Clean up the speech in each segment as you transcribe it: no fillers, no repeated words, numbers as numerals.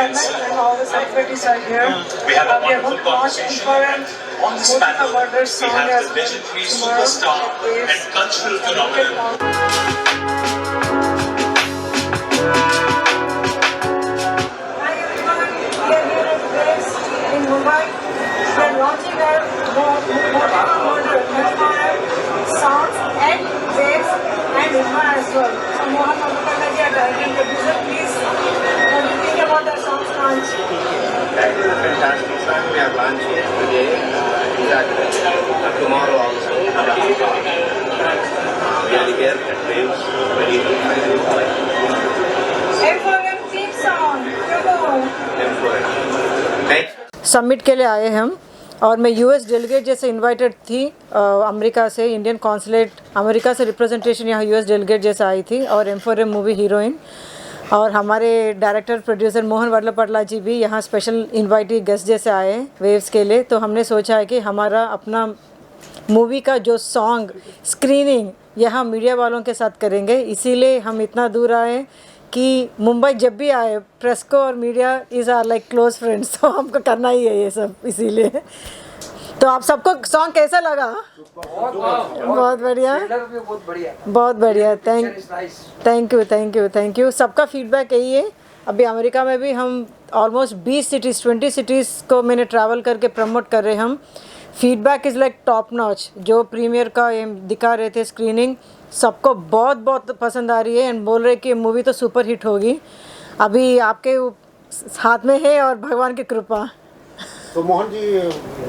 environment and all the celebrities are here. We had a We are wonderful going to watch conversation. Infrared On this panel, Murder we song have as the well legendary tomorrow. superstar It is and cultural a phenomenon. Hi everyone, we are here at Waves in Mumbai. We are launching our Murder songs and Waves and Irma as well. So Mohan Madhukar ji, our director and producer, please, what do you think about the songs launch? That is a fantastic song. We have launched it today. Tomorrow also. We are here at Waves. Very M4M theme song, Next. Summit के लिए आए हम और मैं US delegate जैसे invited थी America से Indian consulate America से रिप्रेजेंटेशन यहाँ यूएस डेलीगेट जैसे आई थी और M4M मूवी हीरोइन और हमारे डायरेक्टर प्रोड्यूसर मोहन वल्लभपटला जी भी यहाँ स्पेशल इनवाइटी गेस्ट जैसे आए वेव्स के लिए। तो हमने सोचा है कि हमारा अपना मूवी का जो सॉन्ग स्क्रीनिंग यहाँ मीडिया वालों के साथ करेंगे, इसीलिए हम इतना दूर आए कि मुंबई जब भी आए प्रेस को और media is are like close friends, तो हमको करना ही है ये सब इसीलिए। तो आप सबको सॉन्ग कैसा लगा? बहुत बढ़िया, बहुत बढ़िया। Thank you. सबका फीडबैक यही है। अभी अमेरिका में भी हम ऑलमोस्ट 20 सिटीज़ को मैंने ट्रैवल करके प्रमोट कर रहे हम। Feedback is like top notch. जो प्रीमियर का दिखा रहे थे स्क्रीनिंग, सबको बहुत पसंद आ रही है एंड बोल रहे कि मूवी तो सुपर हिट होगी। अभी आपके हाथ में है और भगवान की कृपा। So Mohan ji,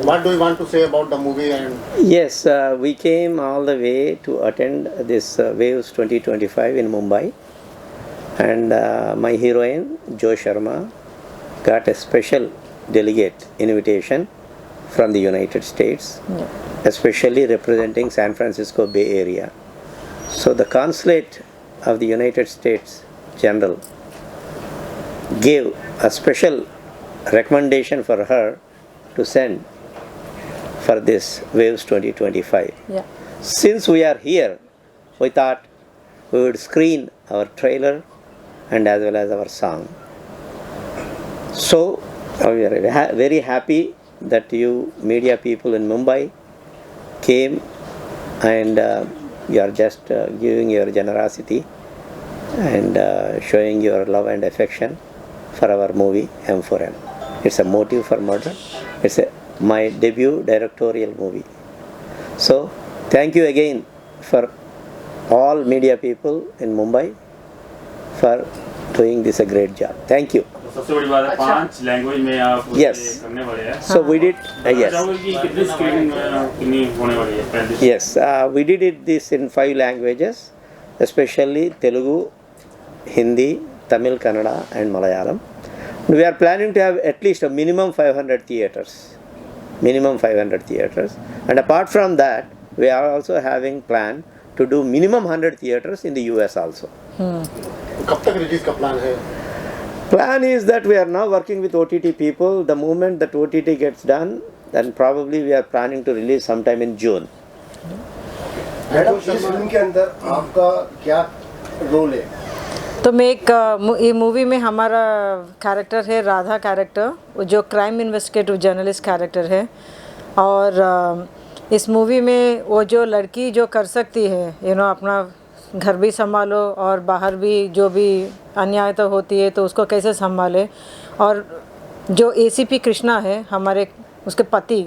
what do you want to say about the movie? And Yes, we came all the way to attend this Waves 2025 in Mumbai, and my heroine Jo Sharma got a special delegate invitation from the United States, especially representing San Francisco Bay Area. So the consulate of the United States General gave a special recommendation for her to send for this Waves 2025. Yeah. Since we are here, we thought we would screen our trailer and as well as our song. So we are very happy that you media people in Mumbai came and you are just giving your generosity and showing your love and affection for our movie M4M. It's a motive for murder. It's my debut directorial movie. So thank you again for all media people in Mumbai for doing this a great job. Thank you. सबसे बड़ी बात है 5 language में आप Yes. करने वाले हैं। So we did yes. चाहोगे कि कितनी स्क्रीनिंग कितनी होने वाली है पहले? Yes, we did it this in 5 languages, especially Telugu, Hindi, Tamil, Kannada and Malayalam. We are planning to have at least a minimum 500 theatres. And apart from that, we are also having plan to do minimum 100 theatres in the US also. कब तक release का plan है? Plan is that we are now working with OTT people. The moment that OTT gets done, then probably we are planning to release sometime in June. Madam, इस film के अंदर आपका क्या role है? तो मैं एक ये मूवी में हमारा कैरेक्टर है राधा कैरेक्टर, जो क्राइम इन्वेस्टिगेटिव जर्नलिस्ट कैरेक्टर है। और इस मूवी में वो जो लड़की जो कर सकती है अपना घर भी संभालो और बाहर भी जो भी अन्याय तो होती है तो उसको कैसे संभाले। और जो ACP कृष्णा है हमारे उसके पति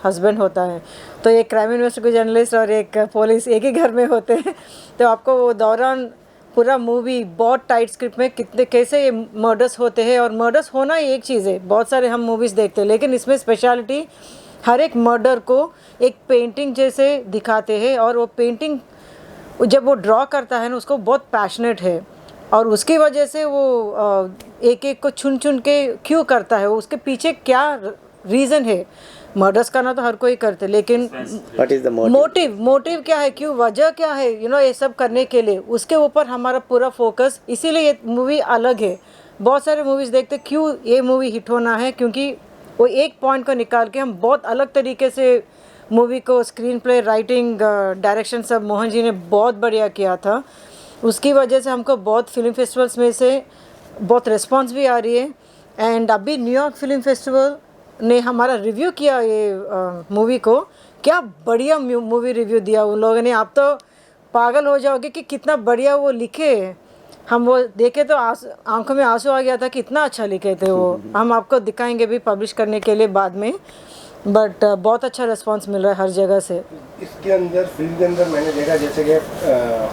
हस्बैंड होता है, तो एक क्राइम इन्वेस्टिगेटिव जर्नलिस्ट और एक पुलिस एक ही घर में होते हैं। तो आपको वो दौरान पूरा मूवी बहुत टाइट स्क्रिप्ट में कैसे ये मर्डर्स होते हैं। और मर्डर्स होना ही एक चीज़ है, बहुत सारे हम मूवीज़ देखते हैं, लेकिन इसमें स्पेशलिटी हर एक मर्डर को एक पेंटिंग जैसे दिखाते हैं। और वो पेंटिंग जब वो ड्रॉ करता है ना, उसको बहुत पैशनेट है और उसकी वजह से वो एक एक को चुन के क्यों करता है, उसके पीछे क्या रीज़न है। मर्डर्स करना तो हर कोई करते, लेकिन मोटिव क्या है, क्यों, वजह क्या है, ये सब करने के लिए उसके ऊपर हमारा पूरा फोकस। इसीलिए ये मूवी अलग है। बहुत सारे मूवीज़ देखते क्यों ये मूवी हिट होना है, क्योंकि वो एक पॉइंट को निकाल के हम बहुत अलग तरीके से मूवी को स्क्रीन प्ले, राइटिंग, डायरेक्शन सब मोहन जी ने बहुत बढ़िया किया था। उसकी वजह से हमको बहुत फिल्म फेस्टिवल्स में से बहुत रिस्पांस भी आ रही है। एंड अभी न्यूयॉर्क फिल्म फेस्टिवल ने हमारा रिव्यू किया ये मूवी को, क्या बढ़िया मूवी रिव्यू दिया उन लोगों ने। आप तो पागल हो जाओगे कि कितना बढ़िया वो लिखे। हम वो देखे तो आंखों में आंसू आ गया था कि इतना अच्छा लिखे थे वो। हम आपको दिखाएंगे भी पब्लिश करने के लिए बाद में, बट बहुत अच्छा रिस्पांस मिल रहा है हर जगह से। इसके अंदर फिल्म के अंदर मैंने देखा जैसे कि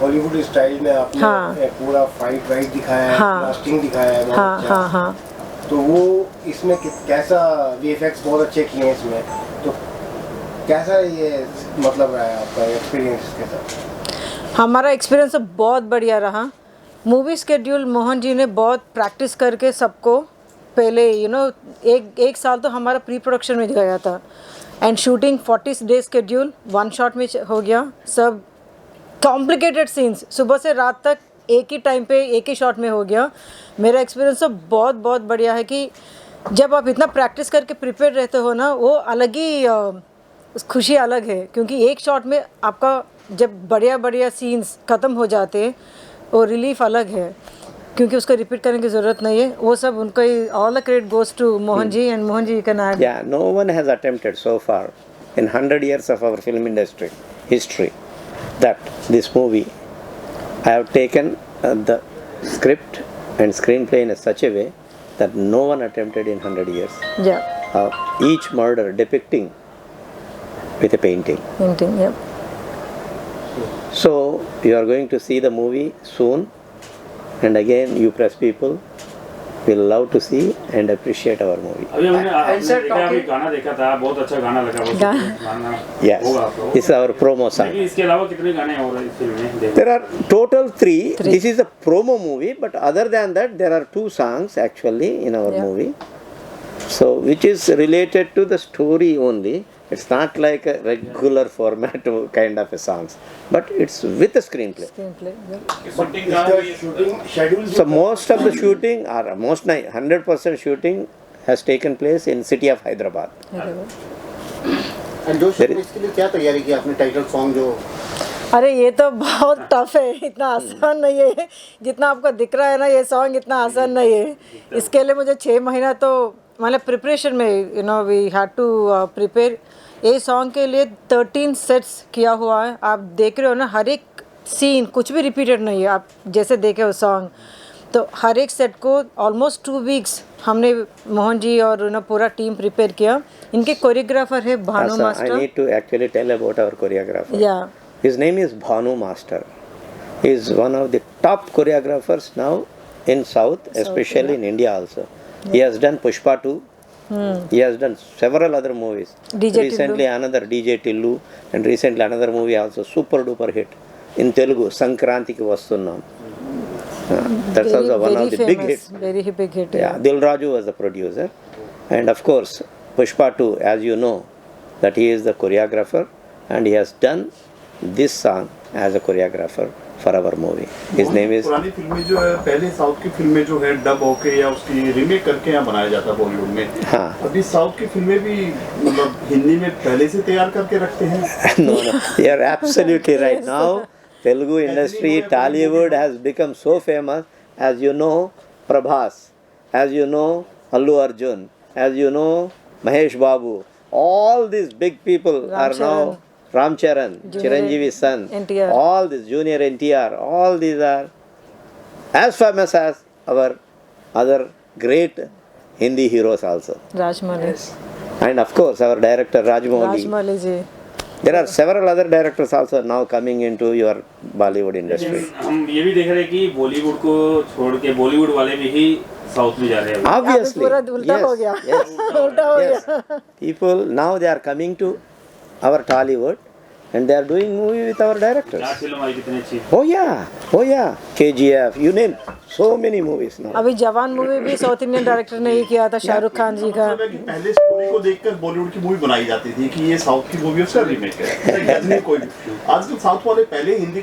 हॉलीवुड स्टाइल में आपने हाँ। पूरा फाइट वाइट दिखाया है, हाँ। ब्लास्टिंग दिखाया है बहुत हाँ अच्छा। हाँ हाँ। तो वो इसमें कैसा वीएफएक्स बहुत अच्छे किए हैं इसमें, तो कैसा ये मतलब रहा है आपका एक्सपीरियंस के साथ? हमारा एक्सपीरियंस तो बहुत बढ़िया रहा। मूवी स्केड्यूल मोहन जी ने बहुत प्रैक्टिस करके सबको पहले एक साल तो हमारा प्री प्रोडक्शन में गया था। And shooting 40 days schedule 1 shot में हो गया। सब कॉम्प्लिकेटेड सीन्स सुबह से रात तक एक ही टाइम पे एक ही शॉट में हो गया। मेरा एक्सपीरियंस तो बहुत बहुत बढ़िया है कि जब आप इतना प्रैक्टिस करके प्रिपेयर रहते हो ना, वो अलग ही खुशी अलग है। क्योंकि एक शॉट में आपका जब बढ़िया बढ़िया सीन्स ख़त्म हो जाते हैं, वो रिलीफ अलग है, क्योंकि उसको रिपीट करने की ज़रूरत नहीं है। वो सब उनको ही all the credit goes to Mohan ji, and Mohan ji can add. Yeah, no one has attempted so far in 100 years of our film industry history that this movie I have taken the script and screenplay in such a way that no one attempted in 100 years. या Each murder depicting with a painting. Painting, या So you are going to see the movie soon, and again you press people will love to see and appreciate our movie. अभी हमने sir, देखा, अभी talking- गाना देखा था, बहुत अच्छा गाना लगा वो। गाना Yes, होगा आपको। this is our promo song. लेकिन इसके अलावा कितने गाने हो रहे हैं इस फिल्म में? There are total three. This is a promo movie, but other than that, there are 2 songs actually in our Yeah. movie. So, which is related to the story only. It's not like a regular format kind of a songs, but it's with a screenplay. Screenplay. But इसका shooting schedule So most of the shooting, or most 100% shooting, has taken place in city of Hyderabad. जो इसके लिए क्या तैयारी की आपने title song जो अरे ये तो बहुत टफ है, इतना आसान नहीं है जितना आपको दिख रहा है ना। ये सॉन्ग इतना आसान नहीं है। इसके लिए मुझे 6 महीना तो मतलब प्रिपरेशन में वी हैड टू प्रिपेयर। ये सॉन्ग के लिए 13 सेट्स किया हुआ है। आप देख रहे हो ना, हर एक सीन कुछ भी रिपीटेड नहीं है। आप जैसे देखे हो सॉन्ग, तो हर एक सेट को ऑलमोस्ट 2 वीक्स हमने मोहन जी और पूरा टीम प्रिपेयर किया। इनके कोरियोग्राफर है Bhanu Asa, I master. need to actually tell about our choreographer. या His name is Bhanu Master. He is one of the top choreographers now in South, especially in India also. He has done Pushpa 2. He has done several other movies. DJ Recently another DJ Tillu, and recently another movie also super duper hit in Telugu, Sankrantiki Vastunnam. That's also one of the big hits. Very big hit. Yeah, Dil Raju was the producer, and of course Pushpa 2, as you know, that he is the choreographer, and he has done this song as a choreographer for our movie. His name is पुरानी फिल्में जो है, पहले south की फिल्में जो है dub होके या उसकी रीमेक करके यहाँ बनाया जाता है बॉलीवुड में। हाँ। अभी साउथ की फिल्में भी मतलब हिंदी में पहले से तैयार करके रखते हैं। no, you are absolutely right. Now Telugu industry, Tollywood has become so famous. As you know, Prabhas, as you know, Allu Arjun, as you know, Mahesh Babu, all these big people are now Ram Charan, Chiranjeevi's son, NTR. all these junior NTR, all these are as famous as our other great Hindi heroes also. Rajamouli. And of course our director Rajmouli. Rajamouli ji. There are several other directors also now coming into your Bollywood industry. हम ये भी देख रहे हैं कि बॉलीवुड को छोड़ के बॉलीवुड वाले भी ही साउथ में जा रहे हैं। Obviously, पूरा उल्टा हो गया। उल्टा हो yes. गया। People now they are coming to our Tollywood and they are doing movie with our directors. क्या फिल्म आई कितनी अच्छी। Oh yeah, KGF, you name so many movies now. अभी जवान मूवी भी साउथ इंडियन डायरेक्टर ने ही किया था, शाहरुख खान जी का। मतलब है कि पहले स्टोरी को देखकर बॉलीवुड की मूवी बनाई जाती थी कि ये साउथ की मूवी उसका रीमेक है। गजनी कोई भी। आजकल साउथ वाले पहले हिंदी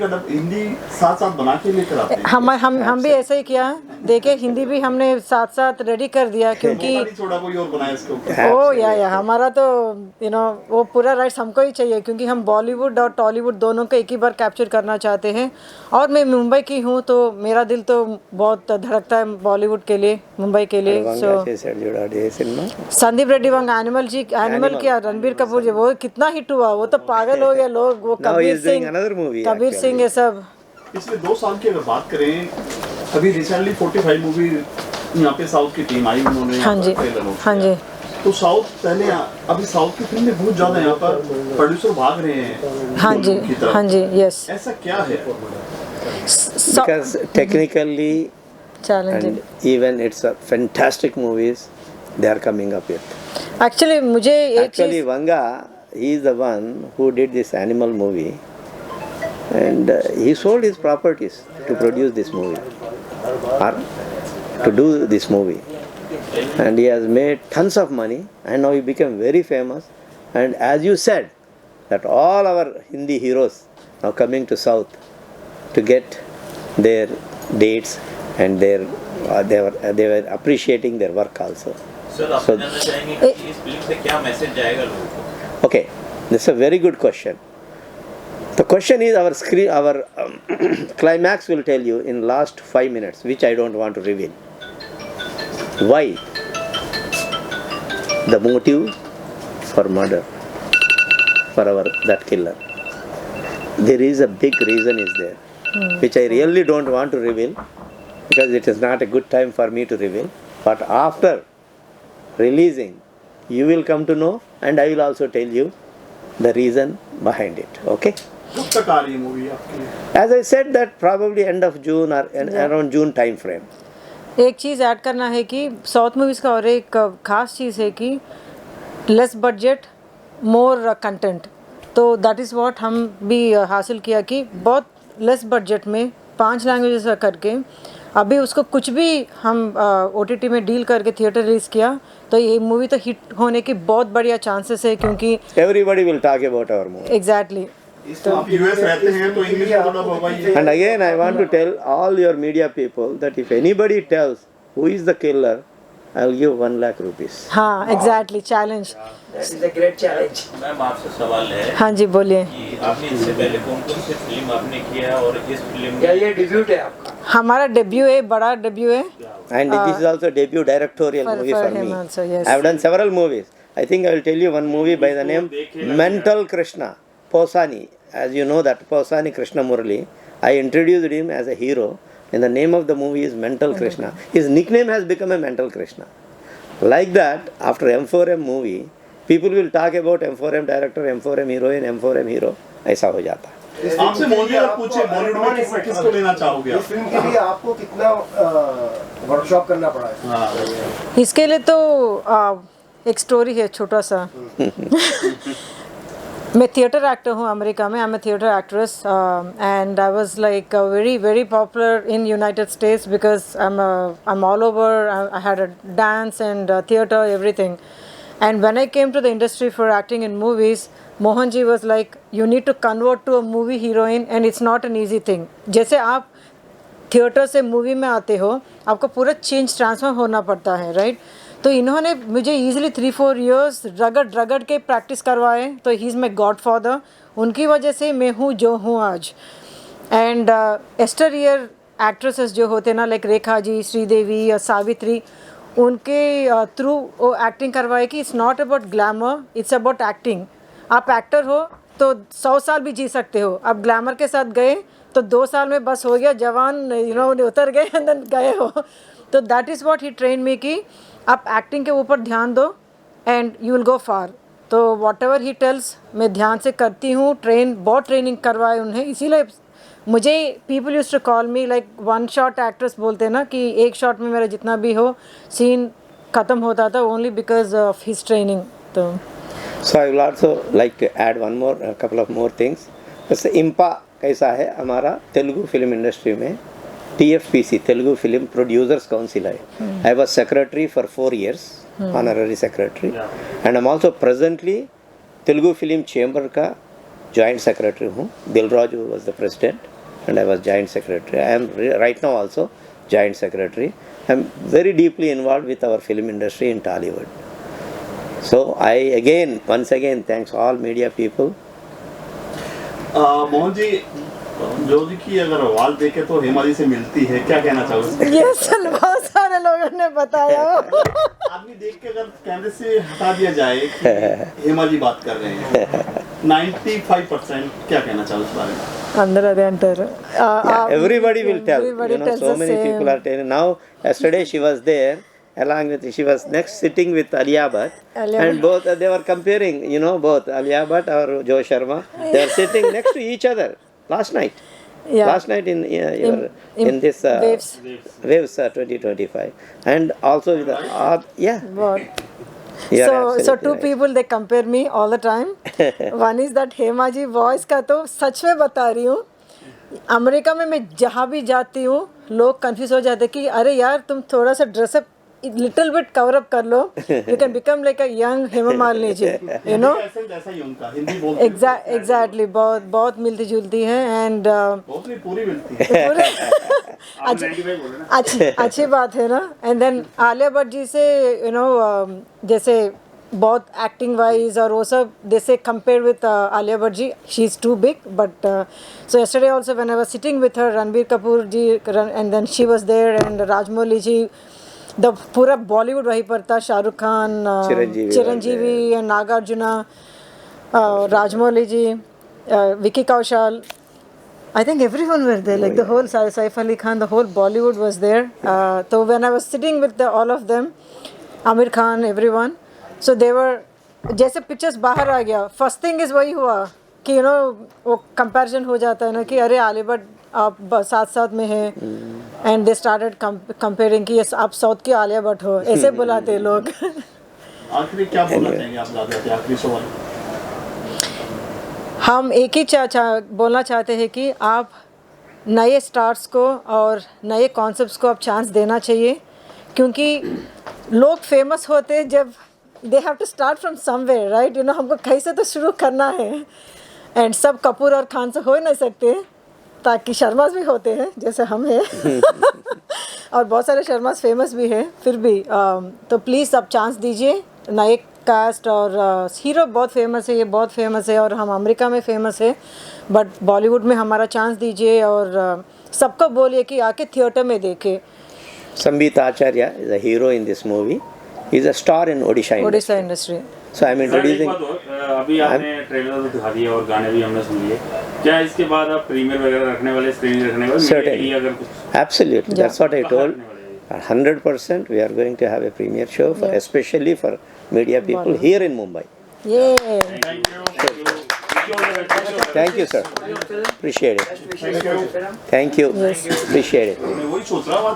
साथ साथ बना के लेकर आते हैं। हम भी ऐसा ही किया है। देखे हिंदी भी हमने साथ साथ रेडी कर दिया क्योंकि मौका नहीं छोड़ा कोई और बनाए इसके ऊपर। ओ या हमारा तो वो पूरा राइट्स हमको ही चाहिए क्योंकि हम बॉलीवुड और टॉलीवुड दोनों को एक ही बार कैप्चर करना चाहते हैं। और मैं मुंबई की हूँ तो मेरा दिल तो बहुत धड़कता है बॉलीवुड के लिए, मुंबई के लिए। सो संदीप रेड्डी वांगा एनिमल किया रणबीर कपूर जी, वो कितना हिट हुआ, वो तो पागल हो गया लोग। वो कबीर सिंह ये सब। पिछले 2 साल की अगर बात करें, अभी रिसेंटली 45 मूवी यहाँ पे साउथ की टीम आई, उन्होंने हाँ जी, हाँ जी। तो साउथ पहले अभी साउथ की फिल्में बहुत ज्यादा यहाँ पर प्रोड्यूसर भाग रहे हैं। हाँ जी, हाँ जी, यस। ऐसा क्या है? Because technically challenging and even it's a fantastic movies they are coming up with. Actually मुझे एक Actually Vanga, he is the one who did this animal movie and he sold his properties to produce this movie or to do this movie, and he has made tons of money and now he became very famous. And as you said that all our Hindi heroes now coming to South to get their dates and they were appreciating their work also. Sir आप जानना चाहेंगे कि इस film से क्या message जाएगा लोगों को? Okay, this is a very good question. The question is our climax will tell you in last 5 minutes, which I don't want to reveal. Why? The motive for murder for that killer. There is a big reason is there, which I really don't want to reveal because it is not a good time for me to reveal. But after releasing, you will come to know, and I will also tell you the reason behind it. Okay? कब तक आ रही है movie आपकी? As I said that probably end of June or around June time frame. एक चीज़ add करना है कि south movies का और एक ख़ास चीज़ है कि लेस बजट मोर कंटेंट। तो दैट इज़ व्हाट हम भी हासिल किया कि बहुत लेस बजट में 5 लैंग्वेजेस करके अभी उसको कुछ भी हम OTT में डील करके थिएटर रिलीज़ किया, तो ये मूवी तो हिट होने की बहुत बढ़िया चांसेस है क्योंकि Everybody will talk about our movie. Exactly. आप यूएस रहते हैं तो इंग्लिश बोलना होगा ये। And again, I want to tell all your media people that if anybody tells who is the killer, I will give 1 lakh rupees. हाँ exactly, challenge. Ma'am आपसे सवाल है हाँ जी बोलिए। कि आपने इससे पहले कौन कौन सी फिल्म आपने किया है और इस फिल्म क्या ये डिब्यूट है आपका? हमारा डेब्यू है, बड़ा डेब्यू है। And this is also debut directorial movie for him me. also, yes. I have done several movies. I think I will tell you one movie by the name Mental Krishna, Posani. As you know that Posani Krishna Murali, I introduced him as a hero, and the name of the movie is Mental Krishna. His nickname has become a Mental Krishna. Like that, after M4M movie, people will talk about M4M director, M4M heroine, M4M hero. ऐसा हो जाता है। आपसे मोदी अगर पूछे बॉलीवुड में किसको लेना चाहोगे इस आप? फिल्म के लिए आपको कितना वर्कशॉप करना पड़ा है? हाँ। इसके लिए तो एक स्टोरी है छोटा सा। मैं थिएटर एक्टर हूँ अमेरिका में। I am a theatre actress and I was like very very popular in United States because I am all over. I had a dance and theatre everything. And when I came to the industry for acting in movies, Mohan ji was like, you need to convert to a movie heroine and it's not an easy thing. जैसे आप theatre से movie में आते हो, आपको पूरा change transfer होना पड़ता है, राइट? तो इन्होंने मुझे ईजिली 3-4 years रगड़ के प्रैक्टिस करवाए, तो he is my God father. उनकी वजह से मैं हूँ जो हूँ आज। एंड एक्सटीरियर एक्ट्रेसेस जो होते ना, लाइक रेखा जी, श्रीदेवी या सावित्री, उनके थ्रू वो एक्टिंग करवाए कि it's not about glamour, it's about acting. आप एक्टर हो तो 100 साल भी जी सकते हो। आप ग्लैमर के साथ गए तो 2 साल में बस हो गया, जवान उतर गए एंड देन गए हो। तो that is what he train में कि आप एक्टिंग के ऊपर ध्यान दो एंड यू विल गो फार। तो वॉट एवर ही टेल्स मैं ध्यान से करती हूँ। बहुत ट्रेनिंग करवाए उन्हें, इसीलिए मुझे people use to call me like 1 shot actress बोलते हैं ना, कि एक शॉट में मेरा जितना भी हो सीन ख़त्म होता था only because of his training. तो So I will also like to add a couple of more things. जैसे IMPA कैसा है हमारा तेलुगु फिल्म इंडस्ट्री में, TFPC Telugu film producers council है। I was secretary for 4 years, honorary secretary, and I'm also presently Telugu film chamber का joint secretary हूँ। Dilraj was the president and I was joint secretary. I am right now also joint secretary. I'm very deeply involved with our film industry in Tollywood. So once again, thanks all media people. Mohan ji, जो जी की अगर आवाज देखे तो हेमा जी से मिलती है, क्या कहना चाहोगे? ये सब बहुत सारे लोगों ने बताया। आदमी देख के अगर कैमरे से हटा दिया जाए कि हेमा जी बात कर रहे हैं, 95% क्या कहना चाहोगे इस बारे में? अंदर अरे अंतर। Everybody will tell. Everybody tells So the many same. people are telling. Now, yesterday she was there. She was next sitting with Alia Bhatt, Alia and both they were comparing, both Alia Bhatt or Joe Sharma. They were sitting next to each other last night. Yeah. Last night in this Waves 2025, and also with बहुत। You are So absolutely two right. people they compare me all the time. One is that Hema ji voice का तो सच में बता रही हूँ, America में मैं जहाँ भी जाती हूँ लोग कंफ्यूज हो जाते कि अरे यार तुम थोड़ा सा dress up little bit cover up कर लो, you can become like a young Hema Malini ji, you know. ऐसा ही उनका हिंदी बोलते एग्जैक्टली बहुत बहुत मिलती जुलती है एंड बहुत नहीं, पूरी मिलती है। आप 95 बोले ना। अच्छी बात है ना। एंड देन आलिया भट्ट जी से जैसे बहुत एक्टिंग वाइज और वो सब जैसे compare with Alia Bhatt ji, she is too big, but so yesterday also when I was sitting with her, Ranbir Kapoor ji and then she was there and Rajamouli ji, the पूरा बॉलीवुड वहीं पर था, Shahrukh Khan, Chiranjeevi and Nagarjuna, Rajamouli ji, Vicky Kaushal, I think everyone were there, like the whole Saif Ali Khan, the whole Bollywood was there. So when I was sitting with all of them, Amir Khan, everyone, so they were, जैसे pictures बाहर आ गया, first thing is वही हुआ कि वो comparison हो जाता है ना कि अरे आलिया भट्ट आप साथ साथ में हैं, and they started comparing कि आप साउथ की आलिया भट्ट हो, ऐसे बुलाते हैं लोग। आखिरी क्या बोलना चाहेंगे आप ज़्यादा से आखिरी सवाल? हम एक ही बोलना चाहते हैं कि आप नए स्टार्स को और नए कॉन्सेप्ट्स को आप चांस देना चाहिए, क्योंकि लोग फेमस होते जब they have to start from somewhere, right, हमको कहीं से तो शुरू करना है, एंड सब कपूर और खान से हो नहीं सकते, ताकि शर्मास भी होते हैं जैसे हम हैं और बहुत सारे शर्मास फेमस भी हैं, फिर भी तो प्लीज़ आप चांस दीजिए नए कास्ट, और हीरो बहुत फेमस है, ये बहुत फेमस है और हम अमेरिका में फेमस है, बट बॉलीवुड में हमारा चांस दीजिए और सबको बोलिए कि आके थिएटर में देखे। Sambit Acharya is a hero in this movie. He is a star in Odisha industry. So I am introducing. अभी आपने ट्रेलर तो दिखा दिया और गाने भी हमने सुन लिए, क्या इसके बाद आप प्रीमियर वगैरह रखने वाले, स्क्रीनिंग रखने वाले? Certainly. अगर कुछ Absolutely. That's what I told. 100% we are going to have a premiere show for, especially for media people here in Mumbai. ये Thank you, sir. Appreciate it. Thank you. Appreciate it. मैं वही सोच रहा हूँ